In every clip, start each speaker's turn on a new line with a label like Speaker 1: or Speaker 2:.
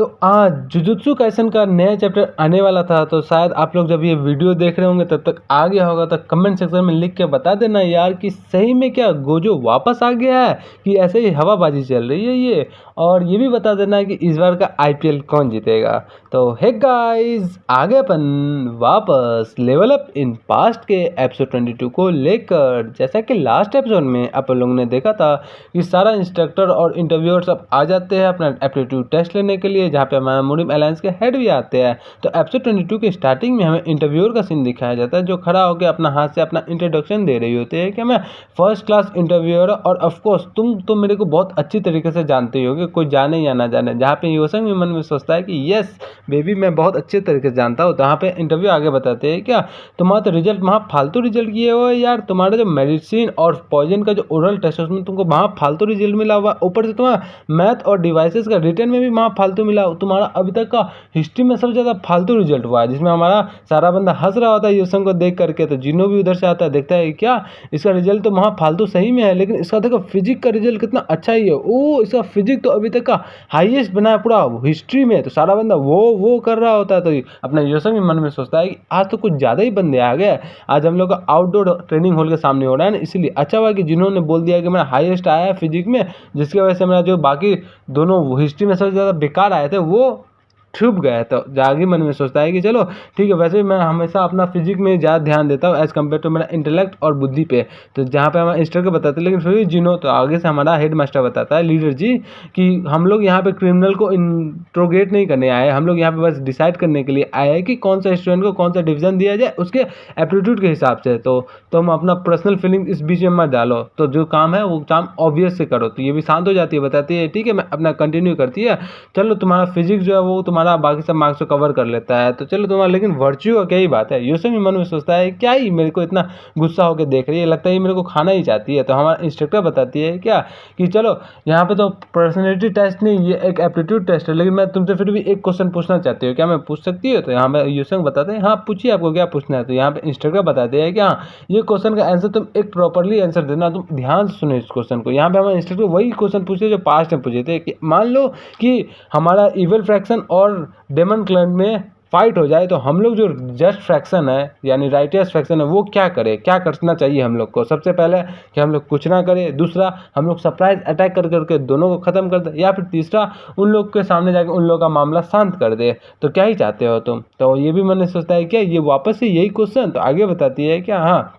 Speaker 1: तो आज jujutsu Kaisen का नया चैप्टर आने वाला था, तो शायद आप लोग जब ये वीडियो देख रहे होंगे तब तक आ गया होगा। तो कमेंट सेक्शन में लिख के बता देना यार कि सही में क्या गोजो वापस आ गया है कि ऐसे ही हवाबाजी चल रही है ये। और ये भी बता देना कि इस बार का आईपीएल कौन जीतेगा। तो हे गाइस, आगे अपन वापस लेवल अप इन पास्ट के एपिसोड 22 को लेकर। जैसा कि लास्ट एपिसोड में आप लोगों ने देखा था कि सारा इंस्ट्रक्टर और इंटरव्यूअर सब आ जाते हैं अपना एप्टीट्यूड टेस्ट लेने के लिए, जहाँ पे हमारा मुरिम अलायंस के हेड भी आते हैं। तो एपिसोड 22 के स्टार्टिंग में हमें इंटरव्यूअर का सीन दिखाया जाता है, जो खड़ा होकर अपना हाथ से अपना इंट्रोडक्शन दे रही होती है कि मैं फर्स्ट क्लास इंटरव्यूअर। और ऑफकोर्स तुम तो मेरे को बहुत अच्छी तरीके से जानते हो, कोई जाने या ना जाने। जहाँ पे योसंग भी मन में सोचता है कि यस बेबी मैं बहुत अच्छे तरीके से जानता हूँ। तो यहाँ पे इंटरव्यू आगे बताते हैं क्या तुम्हारा तो रिजल्ट वहाँ फालतू रिजल्ट किए हो यार। तुम्हारा जो मेडिसिन और पॉइजन का जो ओरल टेस्ट है उसमें तुमको वहाँ फालतू रिजल्ट मिला हुआ, ऊपर से तुम्हारा मैथ और डिवाइसेस का रिटर्न में भी वहाँ फालतू मिला। तुम्हारा अभी तक का हिस्ट्री में सबसे ज़्यादा फालतू रिजल्ट हुआ है, जिसमें हमारा सारा बंदा हंस रहा होता है योसंग को देख करके। तो जिनो भी उधर से आता है, देखता है क्या इसका रिजल्ट तो वहाँ फालतू सही में है, लेकिन इसका देखो फिजिक्स का रिजल्ट कितना अच्छा ही है। ओ इसका फिजिक्स तो अभी तक का हाईएस्ट बना है पूरा हिस्ट्री में। तो सारा बंदा वो कर रहा होता है। तो अपना योसंग भी मन में सोचता है कि आज तो कुछ ज़्यादा ही बंदे आ गए, आज हम लोग का आउटडोर ट्रेनिंग हॉल के सामने हो रहा है ना, इसलिए अच्छा हुआ कि जिन्होंने बोल दिया कि मेरा हाईएस्ट आया है फिजिक्स में, जिसकी वजह से मेरा जो बाकी दोनों हिस्ट्री में सबसे ज़्यादा बेकार आए थे वो छुप गया। तो जागी मन में सोचता है कि चलो ठीक है, वैसे भी मैं हमेशा अपना फिजिक्स में ज़्यादा ध्यान देता हूँ एज़ कम्पेयर टू मेरा इंटेलेक्ट और बुद्धि पे। तो जहाँ पे हमारा इंस्टर को बताते हैं, लेकिन फिर भी जिनो तो आगे से हमारा हेड मास्टर बताता है लीडर जी कि हम लोग यहाँ पे क्रिमिनल को इंट्रोगेट नहीं करने आए, हम लोग यहाँ पे बस डिसाइड करने के लिए आए हैं कि कौन सा स्टूडेंट को कौन सा डिवीजन दिया जाए उसके एप्टीट्यूड के हिसाब से। तो तुम अपना पर्सनल फीलिंग इस बीच में मत डालो, तो जो काम है वो काम ऑब्वियस से करो। तो ये भी शांत हो जाती है, बताती है ठीक है मैं अपना कंटिन्यू करती है। चलो तुम्हारा फिजिक्स जो है वो तुम्हारा बाकी सब मार्क्स को कवर कर लेता है, तो चलो तुम्हारा लेकिन वर्च्यू का क्या ही बात है। यूसुफ भी मन में सोचता है क्या ही मेरे को इतना गुस्सा होकर देख रही है, लगता है ये मेरे को खाना ही चाहती है। तो हमारा इंस्ट्रक्टर बताती है क्या कि चलो यहाँ पे तो पर्सनैलिटी टेस्ट नहीं, ये एक एप्टीट्यूड टेस्ट है, लेकिन मैं तुमसे फिर भी एक क्वेश्चन पूछना चाहती हूँ, क्या मैं पूछ सकती हूँ। तो यहाँ पे यूसुफ बताते हैं हाँ पूछिए आपको क्या पूछना है। तो यहाँ पे इंस्ट्रक्टर बताते हैं कि हाँ ये क्वेश्चन का आंसर तुम एक प्रॉपरली आंसर देना, तुम ध्यान से सुनो इस क्वेश्चन को। यहाँ पे हमारे इंस्ट्रक्टर वही क्वेश्चन पूछते जो पास्ट में पूछे थे कि मान लो कि हमारा इवल फ्रैक्शन और डेमन क्लैन में फाइट हो जाए, तो हम लोग जो जस्ट फ्रैक्शन है यानी राइटियस फ्रैक्शन है वो क्या करें, क्या करना चाहिए हम लोग को। सबसे पहले कि हम लोग कुछ ना करें, दूसरा हम लोग सरप्राइज अटैक कर करके दोनों को ख़त्म कर दे, या फिर तीसरा उन लोग के सामने जाकर उन लोगों का मामला शांत कर दे। तो क्या ही चाहते हो तुम। तो ये भी मैंने सोचता है क्या ये वापस से यही क्वेश्चन। तो आगे बताती है क्या हाँ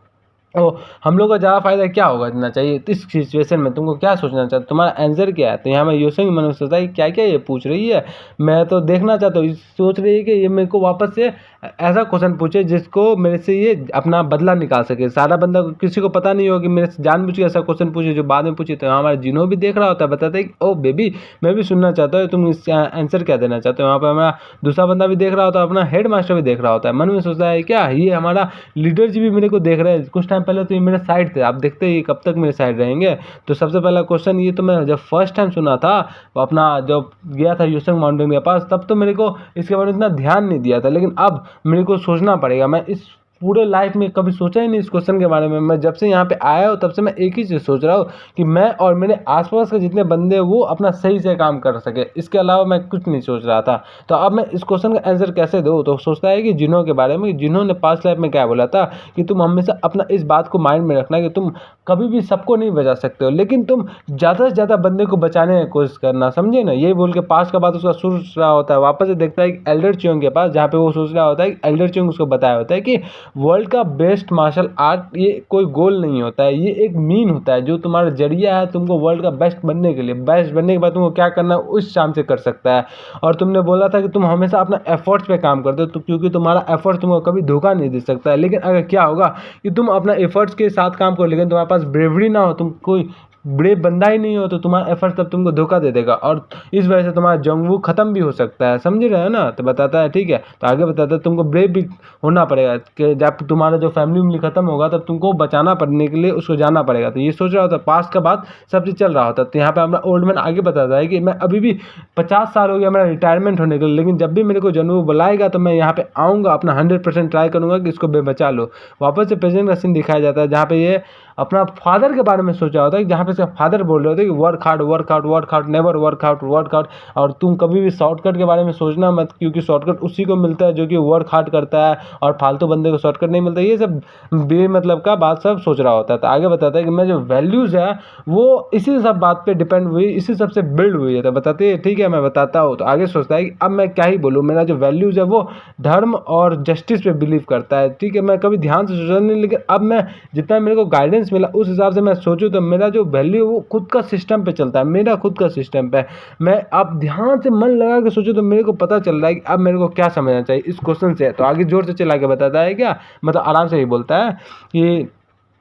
Speaker 1: तो हम लोग का ज़्यादा फायदा क्या होगा देना चाहिए इस सिचुएशन में, तुमको क्या सोचना चाहते, तुम्हारा आंसर क्या है। तो यहाँ मैं योसंग मन में सोचता है क्या क्या ये पूछ रही है, मैं तो देखना चाहता हूँ। सोच रही है कि ये मेरे को वापस से ऐसा क्वेश्चन पूछे जिसको मेरे से ये अपना बदला निकाल सके। सारा बंदा किसी को पता नहीं होगा कि मेरे से जानबूझ के ऐसा क्वेश्चन पूछे जो बाद में पूछे। तो हमारा जिनो भी देख रहा होता है, बताता है कि ओ बेबी मैं भी सुनना चाहता हूँ तुम इस आंसर क्या देना चाहते हो। वहाँ पर हमारा दूसरा बंदा भी देख रहा होता है, अपना हेड मास्टर भी देख रहा होता है। मन में सोचता है क्या ये हमारा लीडर जी भी मेरे को देख रहे हैं, कुछ टाइम पहले तो ये मेरे साइड थे, आप देखते ही कब तक मेरे साइड रहेंगे। तो सबसे पहला क्वेश्चन ये तो मैं जब फर्स्ट टाइम सुना था अपना जब गया था यूसंग माउंटेन के पास, तब तो मेरे को इसके बारे में इतना ध्यान नहीं दिया था, लेकिन अब मेरे को सोचना पड़ेगा। मैं इस पूरे लाइफ में कभी सोचा ही नहीं इस क्वेश्चन के बारे में। मैं जब से यहाँ पे आया हूँ तब से मैं एक ही चीज़ सोच रहा हूँ कि मैं और मेरे आसपास के जितने बंदे वो अपना सही से काम कर सके, इसके अलावा मैं कुछ नहीं सोच रहा था। तो अब मैं इस क्वेश्चन का आंसर कैसे दूँ। तो सोचता है कि जिन्हों के बारे में, जिन्होंने पास्ट लाइफ में क्या बोला था कि तुम हमेशा अपना इस बात को माइंड में रखना कि तुम कभी भी सबको नहीं बचा सकते हो, लेकिन तुम ज़्यादा से ज़्यादा बंदे को बचाने की कोशिश करना, समझे ना। यही बोल के पास्ट का बात उसका सोच रहा होता है, वापस से देखता है कि एल्डर चियोंग के पास, जहाँ पे वो सोच रहा होता है कि एल्डर चियोंग उसको बताया होता है कि वर्ल्ड का बेस्ट मार्शल आर्ट ये कोई गोल नहीं होता है, ये एक मीन होता है जो तुम्हारा जरिया है तुमको वर्ल्ड का बेस्ट बनने के लिए। बेस्ट बनने के बाद तुमको क्या करना है उस शाम से कर सकता है। और तुमने बोला था कि तुम हमेशा अपना एफर्ट्स पे काम करते हो, तो क्योंकि तुम्हारा एफर्ट्स तुमको कभी धोखा नहीं दे सकता है। लेकिन अगर क्या होगा कि तुम अपना एफर्ट्स के साथ काम करो, लेकिन तुम्हारे पास ब्रेवरी ना हो, तुम कोई ब्रेव बंदा ही नहीं हो, तो तुम्हारा एफर्ट तब तुमको धोखा दे देगा और इस वजह से तुम्हारा जंगवू खत्म भी हो सकता है, समझ रहे हो ना। तो बताता है ठीक है। तो आगे बताता है तुमको ब्रेव भी होना पड़ेगा कि जब तुम्हारा जो फैमिली खत्म होगा तब तुमको बचाना पड़ने के लिए उसको जाना पड़ेगा। तो ये सोच रहा होता है, पास्ट का बात सब चीज़ चल रहा होता है। तो यहाँ पे हमारा ओल्ड मैन आगे बताता है कि मैं अभी भी 50 साल हो गया मेरा रिटायरमेंट होने के लिए, लेकिन जब भी मेरे को जंगवू बुलाएगा तो मैं यहाँ पे आऊँगा, अपना 100% ट्राई करूँगा कि इसको बचा लो। वापस से प्रेजेंट का सीन दिखाया जाता है जहाँ पे ये अपना फादर के बारे में सोचा होता है, जहाँ पे ऑफिस का फादर बोल रहे होते कि work hard work hard work hard never work out work out, और तुम कभी भी शॉर्टकट के बारे में सोचना मत, क्योंकि शॉर्टकट उसी को मिलता है जो कि वर्क हार्ड करता है और फालतू बंदे को शॉर्टकट नहीं मिलता। ये सब बेमतलब का बात सब सोच रहा होता है। तो आगे बताता है कि मैं जो वैल्यूज़ है वो इसी सब बात पे डिपेंड हुई, इसी सब से बिल्ड हुई है। तो बताते हैं ठीक है मैं बताता हूँ। तो आगे सोचता है कि अब मैं क्या ही बोलूँ, मेरा जो वैल्यूज़ है वो धर्म और जस्टिस पे बिलीव करता है। ठीक है, मैं कभी ध्यान से सोचा नहीं, लेकिन अब मैं जितना मेरे को गाइडेंस मिला उस हिसाब से मैं सोचूँ तो मेरा जो वैल्यू वो खुद का सिस्टम पे चलता है, मेरा खुद का सिस्टम पे। मैं अब ध्यान से मन लगा के सोचूँ तो मेरे को पता चल रहा है कि अब मेरे को क्या समझना चाहिए इस क्वेश्चन से। तो आगे जोर से चला के बताता है क्या, मतलब आराम से ही बोलता है कि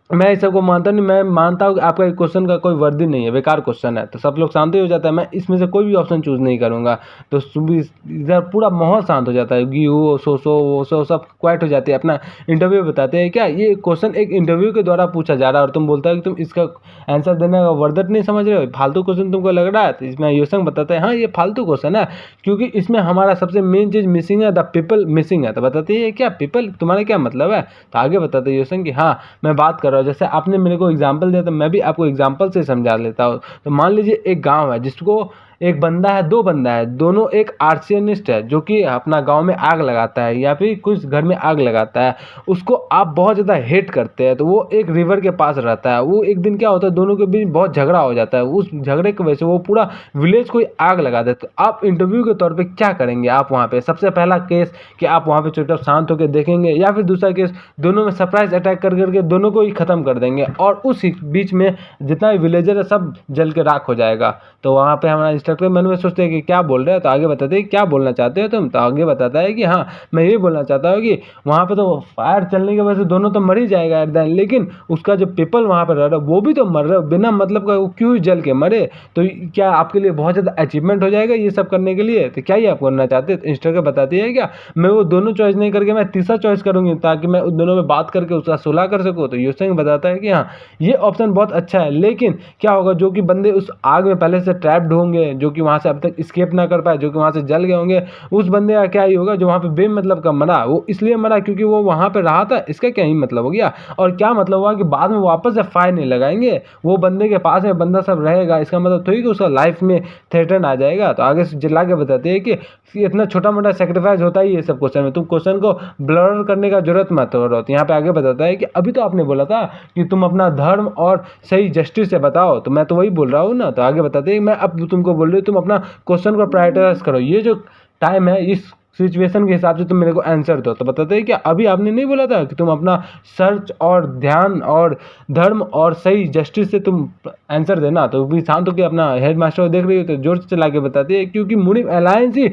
Speaker 1: मैं इस सबको मानता नहीं, मैं मानता हूँ कि आपका एक क्वेश्चन का कोई वर्दी नहीं है, बेकार क्वेश्चन है। तो सब लोग शांत हो जाता है, मैं इसमें से कोई भी ऑप्शन चूज़ नहीं करूँगा। तो इधर पूरा माहौल शांत हो जाता है, गी वो सो सब क्वाइट हो जाती है। अपना इंटरव्यू बताते हैं क्या, ये क्वेश्चन एक इंटरव्यू के द्वारा पूछा जा रहा है और तुम बोलता है कि तुम इसका आंसर देने का वर्दत नहीं समझ रहे हो, फालतू क्वेश्चन तुमको लग रहा है। तो इसमें योशंग बताते हैं हाँ ये फालतू क्वेश्चन है, क्योंकि इसमें हमारा सबसे मेन चीज़ मिसिंग है, द पीपल मिसिंग है। तो बताते हैं क्या पीपल तुम्हारा क्या मतलब है। तो आगे बताते हैं योशंग कि हाँ मैं बात कर रहा हूँ, जैसे आपने मेरे को एग्जांपल दिया तो मैं भी आपको एग्जांपल से समझा लेता हूँ। तो मान लीजिए एक गांव है जिसको एक बंदा है, दो बंदा है, दोनों एक आर्सनिस्ट है जो कि अपना गांव में आग लगाता है या फिर कुछ घर में आग लगाता है, उसको आप बहुत ज़्यादा हेट करते हैं। तो वो एक रिवर के पास रहता है, वो एक दिन क्या होता है दोनों के बीच बहुत झगड़ा हो जाता है, उस झगड़े की वजह से वो पूरा विलेज को आग लगा देते। तो आप इंटरव्यू के तौर पर क्या करेंगे, आप वहाँ पे सबसे पहला केस कि आप वहाँ पे चुपचाप शांत होकर देखेंगे, या फिर दूसरा केस दोनों में सरप्राइज अटैक कर करके दोनों को ही खत्म कर देंगे और उस बीच में जितना भी विलेजर है सब जल के राख हो जाएगा। तो वहाँ पे हमारा इंस्ट्रक्टर मन में सोचते हैं कि क्या बोल रहे हो। तो आगे बताते हैं क्या बोलना चाहते हो तुम। तो आगे बताता है कि हाँ मैं ये बोलना चाहता हूँ कि वहाँ पे तो फायर चलने की वजह से दोनों तो मर ही जाएगा एट द एंड, लेकिन उसका जो पीपल वहाँ पे रह रहा है वो भी तो मर रहे हो बिना मतलब का, वो क्यों जल के मरे। तो क्या आपके लिए बहुत ज़्यादा अचीवमेंट हो जाएगा ये सब करने के लिए। तो क्या ही आप करना चाहते हैं। इंस्ट्रक्टर बताती है क्या मैं वो दोनों चॉइस नहीं करके मैं तीसरा चॉइस करूँगी ताकि मैं उन दोनों में बात करके उसका सुलह कर सकूँ। तो योशंग बताता है कि हाँ ये ऑप्शन बहुत अच्छा है, लेकिन क्या होगा जो कि बंदे उस आग में पहले से ट्रैप्ड होंगे, जो कि वहाँ से अब तक स्केप ना कर पाए, जो कि वहाँ से जल गए होंगे, उस बंदे का क्या ही होगा जो वहाँ पे बेमतलब का मरा। वो इसलिए मरा क्योंकि वो वहाँ पे रहा था, इसका क्या ही मतलब हो गया। और क्या मतलब हुआ कि बाद में वापस से फायर नहीं लगाएंगे, वो बंदे के पास में बंदा सब रहेगा, इसका मतलब थोड़ी कि उसका लाइफ में थ्रेटन आ जाएगा। तो आगे से चिल्ला के बताते हैं कि इतना छोटा मोटा सेक्रीफाइस होता ही है सब क्वेश्चन में, तुम क्वेश्चन को ब्लर करने का जरूरत मत करो। तो यहाँ पे आगे बताता है कि अभी तो आपने बोला था कि तुम अपना धर्म और सही जस्टिस से बताओ, तो मैं तो वही बोल रहा हूँ ना। तो आगे बताते हैं मैं अब तुमको बोल रही हूँ तुम अपना क्वेश्चन को प्रायोरिटाइज करो, ये जो टाइम है इस सिचुएशन के हिसाब से तुम मेरे को आंसर दो। तो बताते हैं कि अभी आपने नहीं बोला था कि तुम अपना सर्च और ध्यान और धर्म और सही जस्टिस से तुम आंसर देना। तो भी शांत होकर अपना हेड मास्टर को देख रही हो तो जोर से चला के बताते हैं क्योंकि मुनिम अलायंस ही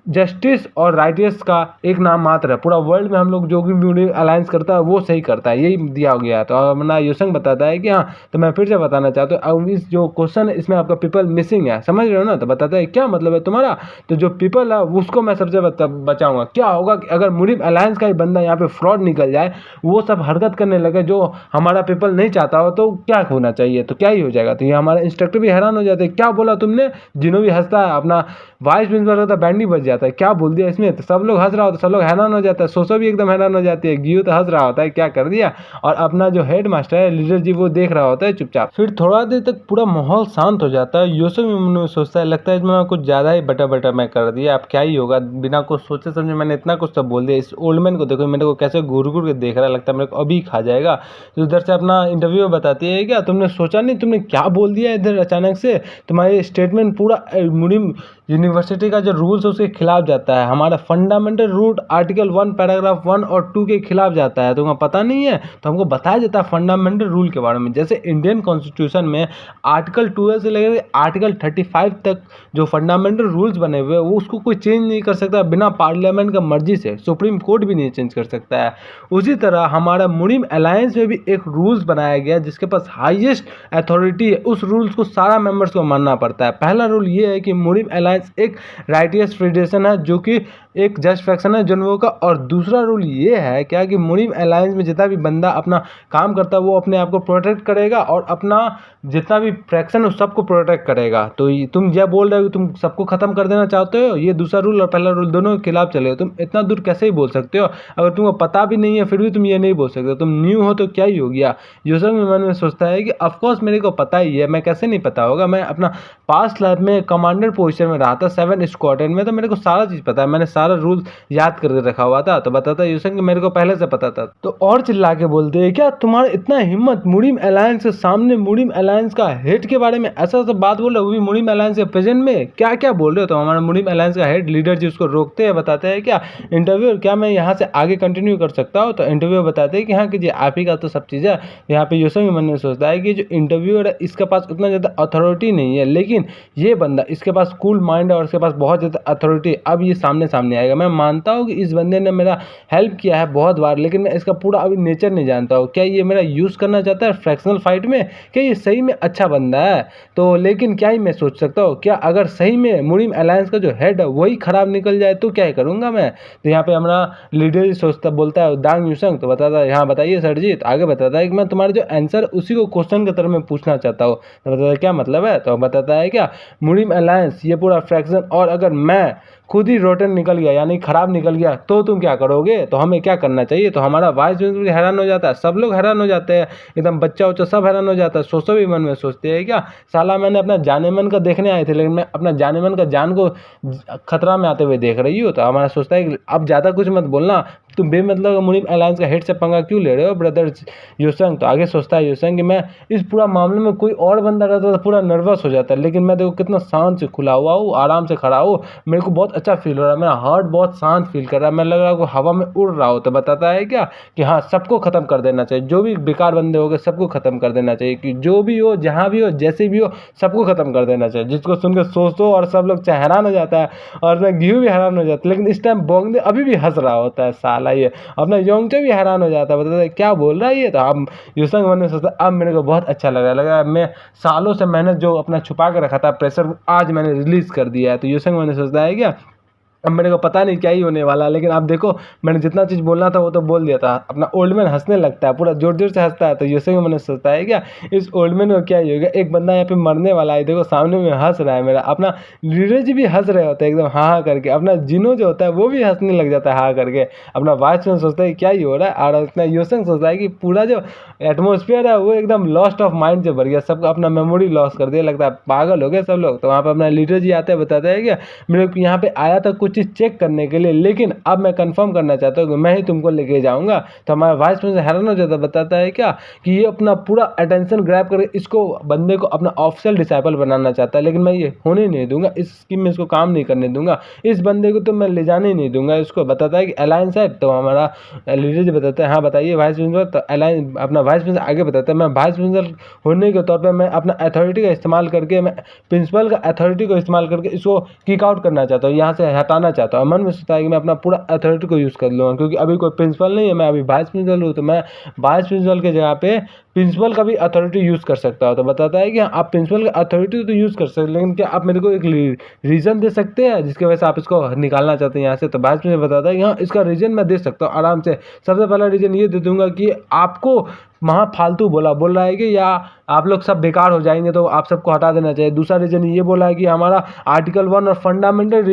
Speaker 1: जस्टिस और राइटियस का एक नाम मात्र है, पूरा वर्ल्ड में हम लोग जो भी अलायंस करता है वो सही करता है, यही दिया गया है। तो अपना योशंग बताता है कि हाँ तो मैं फिर से बताना चाहता हूँ अब इस जो क्वेश्चन है इसमें आपका पीपल मिसिंग है, समझ रहे हो ना। तो बताता है क्या मतलब है तुम्हारा। तो जो पीपल है उसको मैं सबसे बचाऊंगा। क्या होगा कि अगर मुनिम अलायंस का ही बंदा यहाँ पे फ्रॉड निकल जाए, वो सब हरकत करने लगे जो हमारा पीपल नहीं चाहता हो, तो क्या होना चाहिए, तो क्या ही हो जाएगा। तो ये हमारा इंस्ट्रक्टर भी हैरान हो जाते हैं, क्या बोला तुमने। जिन्हों भी हंसता है, अपना वाइस प्रिंसिपल होता है बैंडी बच जाता है, क्या बोल दिया इसमें। तो सब लोग हंस रहा होता है, सब लोग हैरान हो जाता है, सोसो भी एकदम हैरान हो जाती है, गियो तो हंस रहा होता है क्या कर दिया, और अपना जो हेड मास्टर है लीडर जी वो देख रहा होता है चुपचाप। फिर थोड़ा देर तक पूरा माहौल शांत हो जाता है। योशंग भी मन में सोचता है लगता है मैं कुछ ज़्यादा ही बटा मैं कर दिया, अब क्या ही होगा, बिना कुछ सोचे समझे मैंने इतना कुछ तो बोल दिया। इस ओल्ड मैन को देखो मेरे को कैसे घूर घूर के देख रहा है, लगता है मेरे को अभी खा जाएगा। तो उधर से अपना इंटरव्यू बताती है क्या तुमने सोचा नहीं तुमने क्या बोल दिया इधर अचानक से, तुम्हारे स्टेटमेंट पूरा मुनिम यूनिवर्सिटी का जो रूल्स है उसके खिलाफ जाता है, हमारा फंडामेंटल रूट आर्टिकल 1 पैराग्राफ 1 और 2 के खिलाफ जाता है। तुमको पता नहीं है तो हमको बताया जाता है फंडामेंटल रूल के बारे में। जैसे इंडियन कॉन्स्टिट्यूशन में आर्टिकल 12 से लेकर आर्टिकल 35 तक जो फंडामेंटल रूल्स बने हुए हैं वो उसको कोई चेंज नहीं कर सकता बिना पार्लियामेंट का मर्जी से, सुप्रीम कोर्ट भी नहीं चेंज कर सकता है। उसी तरह हमारा मुनिम अलायंस में भी एक रूल्स बनाया गया जिसके पास हाईएस्ट अथॉरिटी है, उस रूल्स को सारा मेंबर्स को मानना पड़ता है। पहला रूल ये है कि मुनिम अलायंस एक राइटियस फेडरेशन है जो कि एक जस्ट फ्रैक्शन है जनवो का, और दूसरा रूल ये है क्या कि मुनीम अलायंस में जितना भी बंदा अपना काम करता है वो अपने आप को प्रोटेक्ट करेगा और अपना जितना भी फ्रैक्शन है सबको प्रोटेक्ट करेगा। तो तुम यह बोल रहे हो तुम सबको खत्म कर देना चाहते हो, ये दूसरा रूल और पहला रूल दोनों के खिलाफ चले हो। तुम इतना दूर कैसे ही बोल सकते हो? अगर तुमको पता भी नहीं है फिर भी तुम ये नहीं बोल सकते। तुम न्यू हो तो क्या ही हो गया। यूसुफ के मन में सोचता है कि ऑफकोर्स मेरे को पता ही है, मैं कैसे नहीं पता होगा, मैं अपना पास्ट लाइफ में कमांडर पोजीशन में रहा था 7 स्क्वाड्रन में, तो मेरे को सारा चीज़ पता है, मैंने सारा रूल याद करके रखा हुआ था। तो बताता यूसुफ कि मेरे को पहले से पता था। तो और चिल्ला के बोलते हैं क्या तुम्हारा इतना हिम्मत मुनीम अलायंस के सामने, मुनीम अलायंस का हेड के बारे में ऐसा सब बात बोल रहे हो, वो भी मुनीम अलायंस के प्रेजेंट में, क्या क्या बोल रहे हो? तो हमारा मुनीम अलायंस का हेड लीडर जी उसको रोकते हैं, बताते हैं क्या इंटरव्यू, क्या मैं यहाँ से आगे कंटिन्यू कर सकता हूँ? तो इंटरव्यू बताते हैं कि हाँ कीजिए, आप ही का तो सब चीज़ है। यहाँ पे यूसुफ के मन में सोचता है कि जो इंटरव्यूअर है इसके पास उतना ज़्यादा अथॉरिटी नहीं है, लेकिन ये बंदा इसके पास कूल माइंड है और इसके पास बहुत ज़्यादा अथॉरिटी। अब ये सामने सामने आएगा। मैं मानता हूँ कि इस बंदे ने मेरा हेल्प किया है बहुत बार, लेकिन मैं इसका पूरा अभी नेचर नहीं जानता हूँ। क्या ये मेरा यूज़ करना चाहता है फ्रैक्शनल फाइट में? क्या ये सही में अच्छा बंदा है? तो लेकिन क्या ही मैं सोच सकता हूँ, क्या अगर सही में मुनीम अलायंस का जो हेड है वही खराब निकल जाए तो क्या ही करूँगा मैं? तो यहाँ पे हमारा लीडर सोचता बोलता है दांग यूसंग, तो बताता है हाँ बताइए सर जी। तो आगे बताता है कि मैं तुम्हारे जो आंसर उसी को क्वेश्चन की तरह मैं पूछना चाहता हूँ। तो बताता है क्या मतलब है? तो बताता है क्या मुनीम अलायंस ये पूरा फ्रैक्शन, और अगर मैं खुद ही रोटन निकल गया यानी खराब निकल गया तो तुम क्या करोगे? तो हमें क्या करना चाहिए? तो हमारा वाइस प्रिंसिपल भी हैरान हो जाता है, सब लोग हैरान हो जाते हैं, एकदम बच्चा उच्चा सब हैरान हो जाता है। सोचो भी मन में सोचते हैं क्या साला मैंने अपना जाने मन का देखने आए थे, लेकिन मैं अपना जाने मन का जान को खतरा में आते हुए देख रही हूँ। तो हमारा सोचता है कि अब ज़्यादा कुछ मत बोलना, तुम बेमतलब मुनीम अलायंस का हेड से पंगा क्यों ले रहे हो ब्रदर यूसंग? तो आगे सोचता है यूसंग कि मैं इस पूरा मामले में कोई और बंदा रहता तो पूरा नर्वस हो जाता है, लेकिन मैं देखो कितना शांत से खुला हुआ हूँ, आराम से खड़ा हूँ, मेरे को बहुत अच्छा फील हो रहा है, मेरा हार्ट बहुत शांत फील कर रहा है, मैं लग रहा है हवा में उड़ रहा हो। तो बताता है क्या कि हाँ सबको खत्म कर देना चाहिए, जो भी बेकार बंदे हो गए सबको खत्म कर देना चाहिए, कि जो भी हो जहाँ भी हो जैसे भी हो सबको खत्म कर देना चाहिए। जिसको सुनकर सोचो और सब लोग हैरान हो जाता है, और मैं घी भी हैरान हो जाता है, लेकिन इस टाइम बोंगदे अभी भी हंस रहा होता है साला ये, अपना योंगचे भी हैरान हो जाता है, बताता है क्या बोल रहा है ये? तो अब यूसंग मन में सोचता अब मेरे को बहुत अच्छा लगा मैं सालों से मेहनत जो अपना छुपा के रखा था प्रेशर आज मैंने रिलीज कर दिया है। तो यूसंग मन में सोचता है क्या अब मेरे को पता नहीं क्या ही होने वाला है, लेकिन आप देखो मैंने जितना चीज़ बोलना था वो तो बोल दिया था। अपना ओल्ड मैन हंसने लगता है, पूरा जोर जोर से हंसता है। तो यूसुफ मैंने सोचता है क्या इस ओल्ड मैन को क्या ही हो गया, एक बंदा यहाँ पे मरने वाला है, देखो सामने में हंस रहा है मेरा। अपना लीडर जी भी हंस रहे होते हैं एकदम हाँ हाँ करके, अपना जिनो जो होता है वो भी हंसने लग जाता है हाँ करके। अपना वाइस मैन सोचता है क्या ही हो रहा है, और अपना यूसुफ सोचता है कि पूरा जो एटमोसफियर है वो एकदम लॉस्ट ऑफ माइंड से भर गया, सबका अपना मेमोरी लॉस कर दिया, लगता है पागल हो गए सब लोग। तो वहाँ पर अपना लीडर जी आते हैं, बताते हैं क्या मेरे को यहाँ पे आया था कुछ चीज़ चेक करने के लिए, लेकिन अब मैं कंफर्म करना चाहता हूँ कि मैं ही तुमको लेके जाऊंगा। तो हमारा वाइस प्रिंसिपल हैरान हो जाता, बताता है क्या कि ये अपना पूरा अटेंशन ग्रैब करके इसको बंदे को अपना ऑफिशियल डिसाइपल बनाना चाहता है, लेकिन मैं ये होने नहीं दूंगा, इस स्कीम में इसको काम नहीं करने दूंगा, इस बंदे को तो मैं ले जाने ही नहीं दूंगा इसको। बताता है कि अलायंस है। तो हमारा लीडर जी बताता है हाँ बताइए वाइस प्रिंसिपल। तो अलायंस अपना वाइस प्रिंसिपल आगे बताता है मैं वाइस प्रिंसिपल होने के तौर पर मैं अपना अथॉरिटी का इस्तेमाल करके, मैं प्रिंसिपल का अथॉरिटी को इस्तेमाल करके इसको किक आउट करना चाहता हूँ, यहाँ से हटाना चाहता हूँ। मन में सोचता है कि मैं अपना पूरा अथॉरिटी को यूज़ कर लूँगा, क्योंकि अभी कोई प्रिंसिपल नहीं है, मैं अभी वाइस प्रिंसिपल हूँ, तो मैं वाइस प्रिंसिपल के जगह पे प्रिंसिपल का भी अथॉरिटी यूज़ कर सकता हूँ। तो बताता है कि आप प्रिंसिपल का अथॉरिटी तो यूज़ कर सकते हैं, लेकिन क्या आप मेरे को एक रीज़न दे सकते हैं जिसकी वजह से आप इसको निकालना चाहते हैं यहाँ से? तो वाइस प्रिंसिपल बताता है कि हाँ इसका रीज़न मैं दे सकता हूँ आराम से। सबसे पहला रीज़न ये दे दूंगा कि आपको वहाँ फालतू बोल रहा है कि या आप लोग सब बेकार हो जाएंगे तो आप सबको हटा देना चाहिए। दूसरा रीज़न ये बोला है कि हमारा आर्टिकल 1 और फंडामेंटल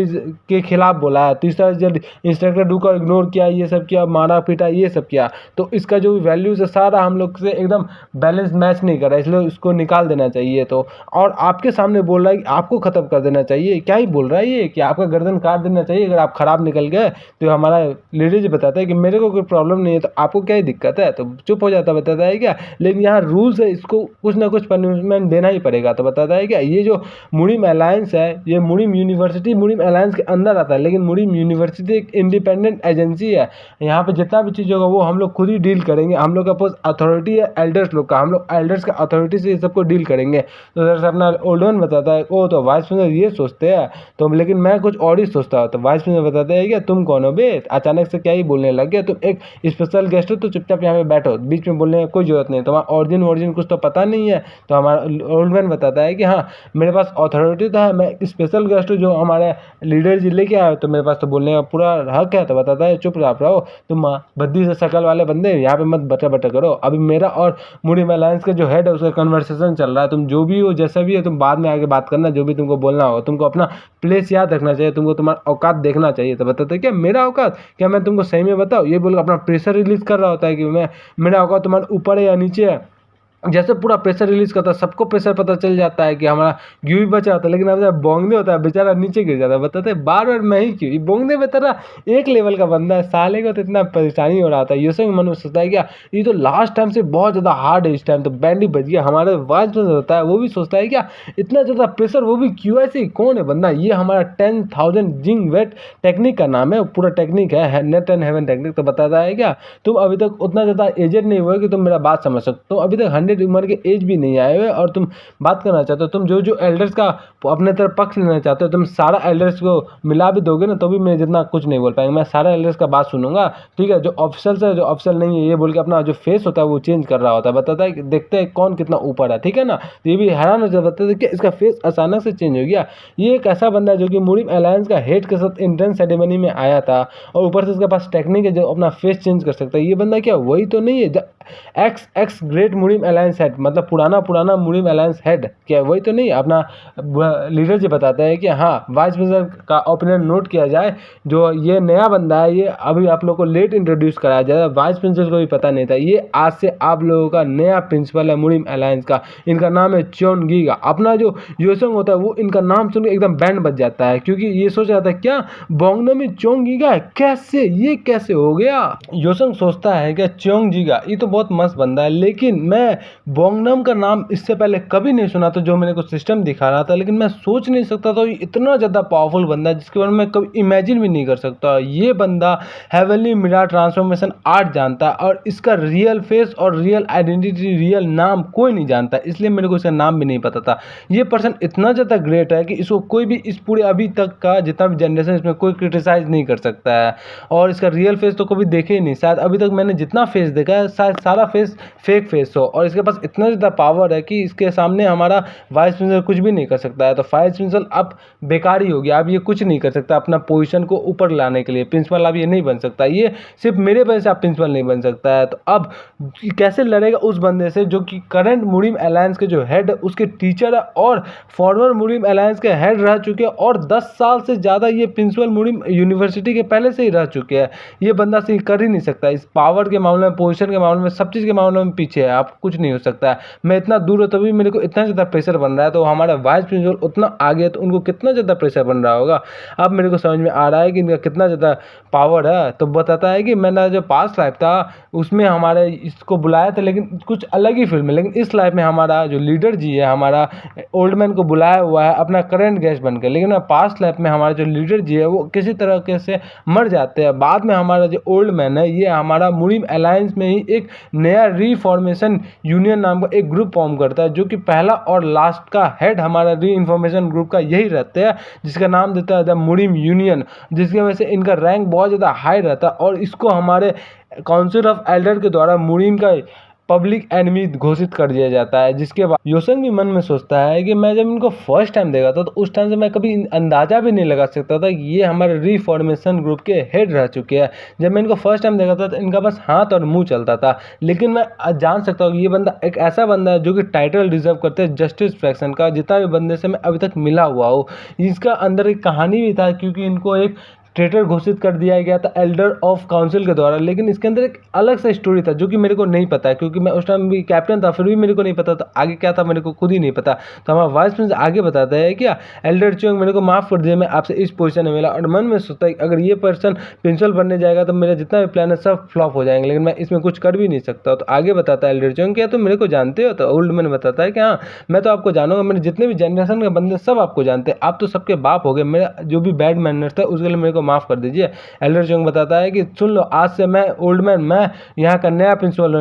Speaker 1: के खिलाफ बोला है। तीसरा रीज़न इंस्ट्रक्टर डू को इग्नोर किया, ये सब किया, मारा पीटा, ये सब किया, तो इसका जो वैल्यूज़ है सारा हम लोग से एकदम बैलेंस मैच नहीं कर रहा है, इसलिए इसको निकाल देना चाहिए। तो और आपके सामने बोल रहा है कि आपको ख़त्म कर देना चाहिए। क्या ही बोल रहा है ये कि आपका गर्दन काट देना चाहिए अगर आप ख़राब निकल गए। तो हमारा लीडर जी बताता है कि मेरे को कोई प्रॉब्लम नहीं है, तो आपको क्या ही दिक्कत है? तो चुप हो जाता, बताता है क्या लेकिन यहाँ रूल्स है, इसको कुछ ना कुछ पनिशमेंट देना ही पड़ेगा। तो बताता है क्या ये जो मुनीम अलायंस है ये मुनीम यूनिवर्सिटी मुनीम अलायंस के अंदर आता है, लेकिन मुनीम यूनिवर्सिटी एक इंडिपेंडेंट एजेंसी है। यहाँ पे जितना भी चीज़ होगा वो हम लोग खुद ही डील करेंगे, हम लोग के पास अथॉरिटी है एल्डर्स लोग का, हम लोग एल्डर्स का अथॉरिटी से ये सबको डील करेंगे। तो दरअसल अपना ओल्ड वन बताता है ओ तो वाइस प्रिंसिपल ये सोचते हैं, तो लेकिन मैं कुछ और ही सोचता हूँ। तो वाइस प्रिंसिपल बताते हैं क्या तुम कौन हो बे, अचानक से क्या ही बोलने लग गया, तुम एक स्पेशल गेस्ट हो तो चुपचाप यहाँ पे बैठो, बीच में बोलने का कोई ज़रूरत नहीं, तुम्हारा ऑरिजिन कुछ तो पता नहीं है। तो हमारा ओल्ड मैन बताता है कि हाँ, मेरे पास अथॉरिटी तो है, मैं एक स्पेशल गेस्ट हूँ जो हमारे लीडर जी लेके आए, तो मेरे पास तो बोलने का पूरा हक है। तो बताता है चुप रहो, तुम बद्दी से शकल वाले बंदे यहाँ पे मत बटर बटर करो। अभी मेरा और मुड़ीम अलायंस का जो हेड है उसका कन्वर्सेशन चल रहा है, तुम जो भी हो जैसा भी है तुम बाद में आगे बात करना, जो भी तुमको बोलना हो। तुमको अपना प्लेस याद रखना चाहिए, तुमको तुम्हारा औकात देखना चाहिए। तो बताते हैं क्या मेरा औकात, क्या मैं तुमको सही में बताऊँ? ये बोल अपना प्रेशर रिलीज कर रहा होता है कि मेरा औकात तुम्हारे ऊपर है या नीचे है। जैसे पूरा प्रेशर रिलीज करता है, सबको प्रेशर पता चल जाता है कि हमारा ग्यू भी बचा होता है, लेकिन अब जब बोंगदे होता है बेचारा नीचे गिर जाता है। बताते हैं बार बार मैं ही क्यों, ये बोंगदे बेचारा एक लेवल का बंदा है, साले को तो इतना परेशानी हो रहा था। यूसुफ मन में सोचता है क्या ये तो लास्ट टाइम से बहुत ज़्यादा हार्ड है, इस टाइम तो बैंड ही बच गया। हमारे वाइस में होता है वो भी सोचता है क्या इतना ज़्यादा प्रेशर, वो भी क्यू ऐसे कौन है बंदा, ये हमारा 10,000 जिंग वेट टेक्निक का नाम है, पूरा टेक्निक है नेट एंड हेवन टेक्निक। तो बताता है क्या तुम अभी तक उतना ज़्यादा एजेड नहीं हुए कि तुम मेरा बात समझ सकते, तुम अभी तक 100 उम्र के एज भी नहीं आए हुए और तुम बात करना चाहते हो। तुम जो एल्डर्स का अपने तरफ पक्ष लेना चाहते हो, तुम सारा एल्डर्स को मिला भी दोगे ना तो भी मैं जितना कुछ नहीं बोल पाएंगे, मैं सारा एल्डर्स का बात सुनूंगा, ठीक है। जो ऑफिशियल है जो ऑफिशियल नहीं है, ये बोल के अपना जो फेस होता है वो चेंज कर रहा होता है। बताता है कि देखते हैं कौन कितना ऊपर है, ठीक है ना। तो ये भी हैरान हो जाता है कि इसका फेस अचानक से चेंज हो गया। ये एक ऐसा बंदा है जो कि मुड़ीम अलायंस का हेड के साथ एंट्रेंस सेरेमनी में आया था और ऊपर से इसके पास टेक्निक है जो अपना फेस चेंज कर सकता है। ये बंदा क्या वही तो नहीं है एक्स ग्रेट मुड़ीम अलायंस हेड, मतलब पुराना मुड़ीम अलायंस हेड, क्या वही तो नहीं? अपना लीडर जी बताता है कि हाँ वाइस प्रेसिडेंट का ओपिनियन नोट किया जाए, जो ये नया बंदा है ये अभी आप लोग को लेट इंट्रोड्यूस कराया जाए, वाइस प्रिंसिपल को भी पता नहीं था, ये आज से आप लोगों का नया प्रिंसिपल है मुड़ीम अलायंस का। इनका नाम है चोन गीगा। अपना जो योसंग होता है वो इनका नाम सुन के एकदम बैंड बज जाता है, क्योंकि ये सोच रहा था क्या बोंगनो में चोंग गीगा है, कैसे ये कैसे हो गया। योसंग सोचता है कि चोंग जीगा ये तो बहुत मस्त बंदा है, लेकिन मैं बोंगनम का नाम इससे पहले कभी नहीं सुना था, जो मेरे को सिस्टम दिखा रहा था, लेकिन मैं सोच नहीं सकता था ये इतना ज़्यादा पावरफुल बंदा है जिसके बारे में मैं कभी इमेजिन भी नहीं कर सकता। ये बंदा हेवनली मिरर ट्रांसफॉर्मेशन आर्ट जानता है और इसका रियल फेस और रियल आइडेंटिटी रियल नाम कोई नहीं जानता, इसलिए मेरे को इसका नाम भी नहीं पता था। ये पर्सन इतना ज़्यादा ग्रेट है कि इसको कोई भी इस पूरे अभी तक का जितना भी जनरेशन इसमें कोई क्रिटिसाइज नहीं कर सकता है। और इसका रियल फेस तो कभी देखे ही नहीं, शायद अभी तक मैंने जितना फेस देखा है शायद सारा फेस फेक फेस हो, और इसके पास इतना ज़्यादा पावर है कि इसके सामने हमारा वाइस प्रिंसिपल कुछ भी नहीं कर सकता है। तो वाइस प्रिंसिपल अब बेकार ही हो गया, अब ये कुछ नहीं कर सकता अपना पोजीशन को ऊपर लाने के लिए। प्रिंसिपल अब ये नहीं बन सकता, ये सिर्फ मेरे वजह से आप प्रिंसिपल नहीं बन सकता है। तो अब कैसे लड़ेगा उस बंदे से जो कि करंट मुड़ीम अलायंस के जो हेड उसके टीचर है और फॉर्मर मुड़ीम अलायंस के हेड रह चुके हैं, और 10 साल से ज़्यादा ये प्रिंसिपल मुड़ीम यूनिवर्सिटी के पहले से ही रह चुके हैं। ये बंदा से कर ही नहीं सकता, इस पावर के मामले में, पोजीशन के मामले में, सब चीज़ के मामले में पीछे है, आप कुछ नहीं हो सकता है। मैं इतना दूर हूँ तभी मेरे को इतना ज़्यादा प्रेशर बन रहा है, तो हमारा वाइस प्रिंसिपल उतना आगे है तो उनको कितना ज़्यादा प्रेशर बन रहा होगा। अब मेरे को समझ में आ रहा है कि इनका कितना ज़्यादा पावर है। तो बताता है कि मैंने जो पास्ट लाइफ था उसमें हमारे इसको बुलाया था, लेकिन कुछ अलग ही फिल्म है, लेकिन इस लाइफ में हमारा जो लीडर जी है हमारा ओल्ड मैन को बुलाया हुआ है अपना करंट गेस्ट बनकर, लेकिन पास्ट लाइफ में हमारा जो लीडर जी है वो किसी तरह से मर जाते हैं। बाद में हमारा जो ओल्ड मैन है ये हमारा मुड़ीम अलायंस में ही एक नया रीफॉर्मेशन यूनियन नाम का एक ग्रुप फॉर्म करता है, जो कि पहला और लास्ट का हेड हमारा री इन्फॉर्मेशन ग्रुप का यही रहते हैं, जिसका नाम देता है द मुड़ीम यूनियन, जिसकी वजह से इनका रैंक बहुत ज़्यादा हाई रहता है। और इसको हमारे काउंसिल ऑफ एल्डर के द्वारा मुड़ीम का पब्लिक एनिमी घोषित कर दिया जाता है। जिसके बाद योसंग भी मन में सोचता है कि मैं जब इनको फर्स्ट टाइम देखा था तो उस टाइम से मैं कभी अंदाज़ा भी नहीं लगा सकता था कि ये हमारे रीफॉर्मेशन ग्रुप के हेड रह चुके हैं। जब मैं इनको फर्स्ट टाइम देखा था तो इनका बस हाथ और मुंह चलता था, लेकिन मैं जान सकता हूँ कि ये बंदा एक ऐसा बंदा है जो कि टाइटल डिजर्व करते हैं जस्टिस फ्रैक्शन का, जितना भी बंदे से मैं अभी तक मिला हुआ हूँ। इसका अंदर एक कहानी भी था, क्योंकि इनको एक ट्रेटर घोषित कर दिया गया था एल्डर ऑफ काउंसिल के द्वारा, लेकिन इसके अंदर एक अलग सा स्टोरी था जो कि मेरे को नहीं पता है, क्योंकि मैं उस टाइम भी कैप्टन था, फिर भी मेरे को नहीं पता था आगे क्या था, मेरे को खुद ही नहीं पता। तो हमारा वाइस प्रिंसिपल आगे बताता है क्या एल्डर चोंग मेरे को माफ़ कर दिया, मैं आपसे इस पोजीशन में मिला, और मन में सोचता है अगर ये पर्सन प्रिंसिपल बनने जाएगा तो मेरा जितना भी प्लान है सब फ्लॉप हो जाएंगे, लेकिन मैं इसमें कुछ कर भी नहीं सकता। तो आगे बताता है एल्डर चोंग क्या तुम मेरे को जानते हो? तो ओल्ड मैन बताता है कि हाँ मैं तो आपको जानूंगा, मेरे जितने भी जनरेशन के बंदे सब आपको जानते हैं, आप तो सबके बाप हो गए, मेरा जो भी बैड मैनर्स था उसके लिए मेरे को माफ़ कर दीजिए। एल्डर जोंग बताता है कि सुन लो, आज से मैं ओल्ड मैन, मैं यहाँ का नया प्रिंसिपल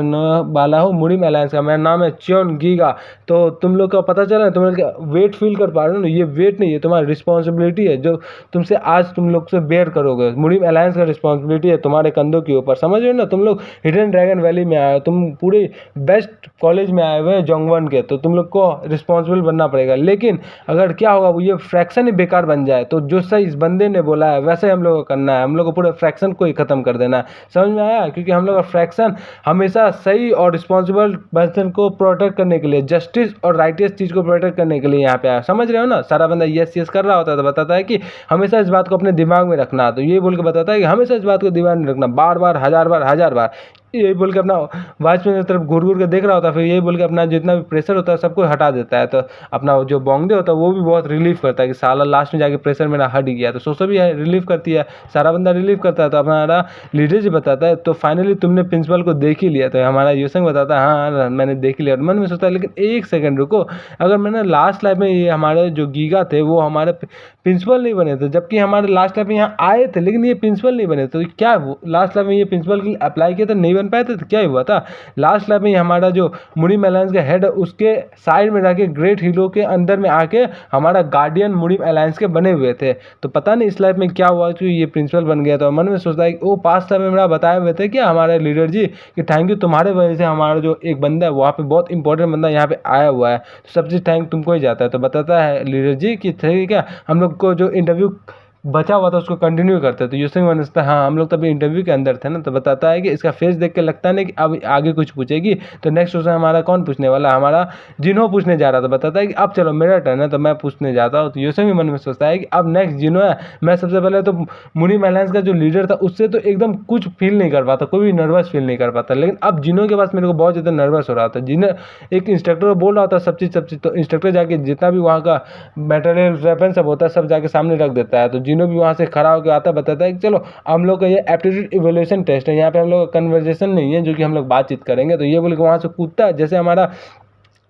Speaker 1: वाला हूँ मुरिम अलायंस का, मेरा नाम है च्योन गीगा। तो तुम लोग का पता चला, तुम लोग वेट फील कर पा रहे हो ना, ये वेट नहीं है, तुम्हारी रिस्पॉन्सिबिलिटी है जो तुमसे आज तुम लोग से बेयर करोगे। मुरिम अलायंस का रिस्पॉन्सिबिलिटी है तुम्हारे कंधों के ऊपर, समझ रहे हो ना। तुम लोग हिडन ड्रैगन वैली में आए हो, तुम पूरे बेस्ट कॉलेज में आए हुए हैं जोंगवन के, तो तुम लोग को रिस्पॉन्सिबल बनना पड़ेगा। लेकिन अगर क्या होगा, वो ये फ्रैक्शन ही बेकार बन जाए, तो जो सही इस बंदे ने बोला है वैसे हम लोग को करना है, हम लोग को पूरे फ्रैक्शन को ही खत्म कर देना है। समझ में आया? क्योंकि हम लोग का फ्रैक्शन हमेशा सही और रिस्पॉन्सिबल पर्सन को प्रोटेक्ट करने के लिए, जस्टिस और राइटियस चीज़ को प्रोटेक्ट करने के लिए यहाँ पे आया। समझ रहे हो ना। सारा बंदा यस यस कर रहा होता है तो बताता है कि हमेशा इस बात को अपने दिमाग में रखना। तो ये बोल के बताता है कि हमेशा इस बात को दिमाग में रखना, बार बार, हजार बार यही बोल के अपना वॉचमैन की तरफ घूर घूर के देख रहा होता है। फिर यही बोल के अपना जितना भी प्रेशर होता है सबको हटा देता है। तो अपना जो बोंगदे होता है वो भी बहुत रिलीफ करता है कि साला लास्ट में जाके प्रेशर मेरा हट गया। तो सोसो भी रिलीफ करती है, सारा बंदा रिलीफ करता है। तो हमारा लीडर जी बताता है तो फाइनली तुमने प्रिंसिपल को देख ही लिया। तो हमारा यूसंग बताता है हाँ मैंने देख लिया। मन में सोचता है लेकिन एक सेकंड रुको, अगर मैंने लास्ट लाइफ में ये हमारे जो गीगा थे वो हमारे प्रिंसिपल नहीं बने थे, जबकि हमारे लास्ट लाइफ में यहाँ आए थे लेकिन ये प्रिंसिपल नहीं बने, तो क्या लास्ट लाइफ में ये प्रिंसिपल के लिए अप्लाई किया था, नहीं बन पाए थे, तो क्या हुआ था लास्ट लाइफ में हमारा जो मुरिम अलायंस का हेड उसके साइड में रह ग्रेट हीरो के अंदर में आके हमारा गार्डियन मुरिम अलायंस के बने हुए थे। तो पता नहीं इस लाइफ में क्या हुआ कि ये प्रिंसिपल बन गया। तो मन में सोचता है कि वो पास्ट लाइफ में मेरा बताए हुए थे क्या हमारे लीडर जी कि थैंक यू, तुम्हारे वजह से हमारा जो एक बंदा है वहाँ पे बहुत इंपॉर्टेंट बंदा यहाँ पे आया हुआ है, तो सब चीज़ थैंक तुमको ही जाता है। तो बताता है लीडर जी कि ठीक है, हम लोग को जो इंटरव्यू बचा हुआ था उसको कंटिन्यू करते हैं। तो यूसुफ मनस्ता हाँ हम लोग तभी इंटरव्यू के अंदर थे ना। तो बताता है कि इसका फेस देख के लगता नहीं कि अब आगे कुछ पूछेगी। तो नेक्स्ट क्वेश्चन हमारा कौन पूछने वाला, हमारा जिन्हो पूछने जा रहा था। बताता है कि अब चलो मेरा टर्न है तो मैं पूछने जाता हूँ। तो यूसुफ भी मन में सोचता है कि अब नेक्स्ट जिन्हो है। मैं सबसे पहले तो मुरिम अलायंस का जो लीडर था उससे तो एकदम कुछ फील नहीं कर पाता, कोई भी नर्वस फील नहीं कर पाता, लेकिन अब जिन्हो के पास मेरे को बहुत ज़्यादा नर्वस हो रहा था। जिन्हें एक इंस्ट्रक्टर बोल रहा था सब चीज़ तो इंस्ट्रक्टर जाके जितना भी वहाँ का मटेरियल वेपन सब होता है सब जाके सामने रख देता है। तो जिन्हों भी वहाँ से खड़ा होकर आता बताता है कि चलो हम लोग का ये एप्टीट्यूड इवोल्यूशन टेस्ट है, यहाँ पे हम लोग का कन्वर्जेशन नहीं है जो कि हम लोग बातचीत करेंगे। तो ये बोल के वहाँ से कूदता जैसे हमारा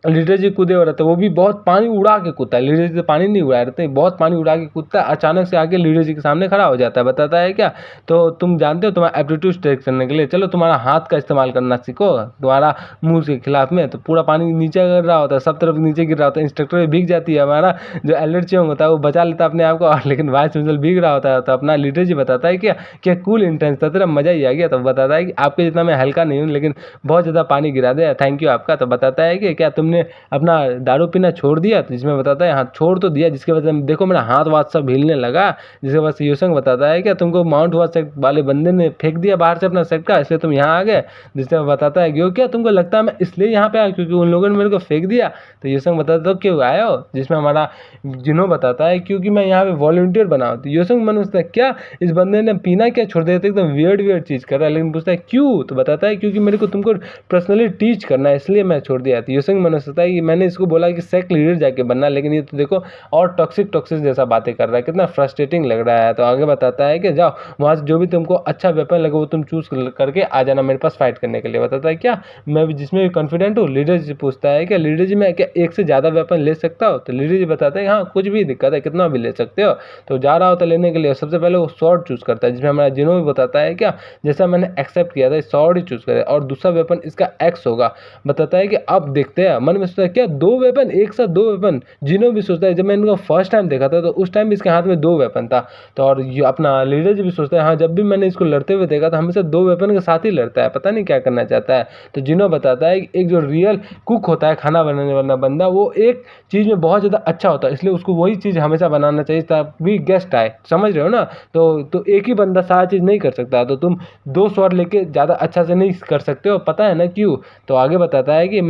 Speaker 1: लीडर जी कूदे हो रहा था, वो भी बहुत पानी उड़ा के कूदता है। लीडर जी तो पानी नहीं उड़ा रहे थे, बहुत पानी उड़ा के कूदता है, अचानक से आके लीडर जी के सामने खड़ा हो जाता है। बताता है क्या, तो तुम जानते हो तुम्हारा एप्टीट्यूड टेस्ट करने के लिए चलो तुम्हारा हाथ का इस्तेमाल करना सीखो, तुम्हारा मुंह के खिलाफ में। तो पूरा पानी नीचे गिर रहा होता है, सब तरफ नीचे गिर रहा होता है, इंस्ट्रक्टर भी भीग जाती है, हमारा जो एल्डर चोंग होता है वो बचा लेता है अपने आप को, लेकिन वाइस प्रिंसिपल भीग रहा होता है। तो अपना लीडर जी बताता है क्या कूल इंटेंस था तेरा, मजा ही आ गया। तो बताता है कि आपके जितना मैं हल्का नहीं हूँ लेकिन बहुत ज़्यादा पानी गिरा दिया, थैंक यू आपका। तो बताता है कि क्या तुमने अपना दारू पीना छोड़ दिया, तो जिसमें बताता है हाँ छोड़ तो दिया, जिसके वजह से देखो मेरा हाथ वाथ सब हिलने लगा। जिसके वजह से यूसंग बताता है क्या तुमको माउंट हुआ सेक्ट वाले बंदे ने फेंक दिया बाहर से अपना सेक्ट का, इसलिए तुम यहाँ आ गए। जिससे बताता है कि क्या तुमको लगता है मैं इसलिए यहाँ पे आया क्योंकि उन लोगों ने मेरे को फेंक दिया। तो यूसंग बताता है क्यों आया हो, जिसमें हमारा जिन्हों बताता है क्योंकि मैं यहाँ पे वॉलंटियर बना। तो यूसंग मन पूछता है क्या इस बंदे ने पीना क्या छोड़ दिया, एकदम वियर्ड चीज़ कर रहा है, लेकिन पूछता है क्यों। तो बताता है क्योंकि मेरे को तुमको पर्सनली टीच करना है इसलिए मैं छोड़ दिया। तो यूसंग मन सोचता है कि मैंने इसको बोला कि सेक्ट लीडर जाके बनना, लेकिन ये तो देखो और टॉक्सिक जैसा बातें कर रहा है, कितना फ्रस्ट्रेटिंग लग रहा है। तो आगे बताता है कि जाओ वहाँ से जो भी तुमको अच्छा वेपन लगे वो तुम चूज करके आ जाना मेरे पास फाइट करने के लिए। बताता है क्या मैं भी जिसमें भी कॉन्फिडेंट हूँ। लीडर जी पूछता है कि लीडर जी मैं क्या एक से ज़्यादा वेपन ले सकता हूँ। तो लीडर जी बताता है हाँ कुछ भी दिक्कत है, कितना भी ले सकते हो। तो जा रहा होता लेने के लिए, सबसे पहले वो स्वॉर्ड चूज करता है, जिसमें हमारा जिन्हों भी बताता है क्या जैसा मैंने एक्सेप्ट किया था स्वॉर्ड ही चूज करे और दूसरा वेपन इसका एक्स होगा। बताता है कि अब देखते हैं। मन में सोचता है क्या दो वेपन एक साथ, दो वेपन। जिन्हों भी सोचता है जब मैंने इनको फर्स्ट टाइम देखा था तो उस टाइम इसके हाथ में दो वेपन था। तो और अपना लीडर जी भी सोचता है हाँ जब भी मैंने इसको लड़ते हुए देखा था हमेशा दो वेपन के साथ ही लड़ता है, पता नहीं क्या करना चाहता है। तो जिन्हों बताता है कि एक जो रियल कुक होता है खाना बनाने वाला बंदा वो एक चीज़ में बहुत ज़्यादा अच्छा होता है, इसलिए उसको वही चीज़ हमेशा बनाना चाहिए ताकि गेस्ट आए, समझ रहे हो ना। तो एक ही बंदा सारा चीज़ नहीं कर सकता, तो तुम दो स्वॉर्ड लेके ज़्यादा अच्छा से नहीं कर सकते हो, पता है ना क्यों। तो आगे बताता है कि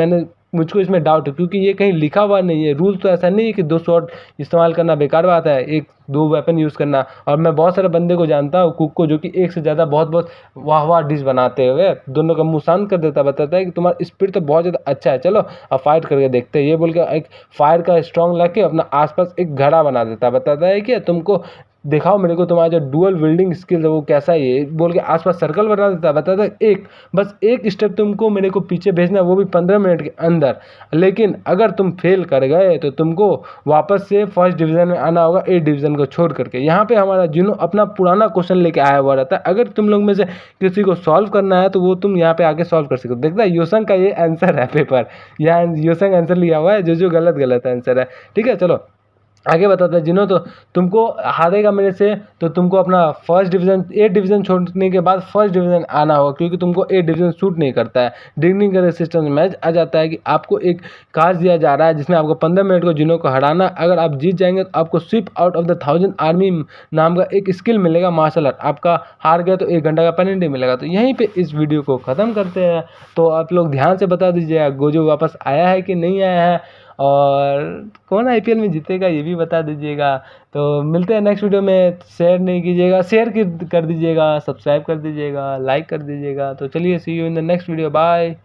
Speaker 1: मुझको इसमें डाउट है क्योंकि ये कहीं लिखा हुआ नहीं है, रूल तो ऐसा नहीं है कि दो स्वॉर्ड इस्तेमाल करना बेकार बात है, एक दो वेपन यूज़ करना। और मैं बहुत सारे बंदे को जानता हूँ कुक को जो कि एक से ज़्यादा बहुत वाह डिश बनाते हुए दोनों का मुँह शांत कर देता। बताता है कि तुम्हारा स्पिरिट तो बहुत ज़्यादा अच्छा है, चलो अब फाइट करके देखते हैं। ये बोल के एक फायर का स्ट्रॉन्ग ला के अपना आसपास एक घड़ा बना देता। बताता है कि तुमको दिखाओ मेरे को तुम्हारा जो डुअल विल्डिंग स्किल है वो कैसा है, ये बोल के आसपास सर्कल बना देता है, बताता है बस एक स्टेप तुमको मेरे को पीछे भेजना है, वो भी 15 मिनट के अंदर। लेकिन अगर तुम फेल कर गए तो तुमको वापस से फर्स्ट डिवीज़न में आना होगा, ए डिवीज़न को छोड़ करके। यहाँ पे हमारा जिनो अपना पुराना क्वेश्चन लेके आया हुआ रहता है, अगर तुम लोग में से किसी को सॉल्व करना है तो वो तुम यहाँ पे आके सॉल्व कर सकते हो। देखता है योसंग का ये आंसर है पेपर, यहाँ योसंग आंसर लिया हुआ है, जो गलत गलत आंसर है। ठीक है, चलो आगे बताते हैं। जिनो तो तुमको हारेगा मेरे से तो तुमको अपना फर्स्ट डिवीज़न ए डिवीज़न छोड़ने के बाद फर्स्ट डिवीज़न आना होगा, क्योंकि तुमको ए डिवीज़न सूट नहीं करता है। डिग्निंग का सिस्टम में मैच आ जाता है कि आपको एक कार्ड दिया जा रहा है जिसमें आपको 15 मिनट को जिनो को हराना। अगर आप जीत जाएंगे तो आपको sweep out of the 1000 army नाम का एक स्किल मिलेगा, मार्शल आर्ट। आपका हार गया तो 1 घंटा का पेनल्टी मिलेगा। तो यहीं पर इस वीडियो को ख़त्म करते हैं। तो आप लोग ध्यान से बता दीजिएगा गोजो वापस आया है कि नहीं आया है, और कौन आईपीएल में जीतेगा ये भी बता दीजिएगा। तो मिलते हैं नेक्स्ट वीडियो में। शेयर नहीं कीजिएगा, शेयर कर दीजिएगा, सब्सक्राइब कर दीजिएगा, लाइक कर दीजिएगा। तो चलिए see you in the next video, bye.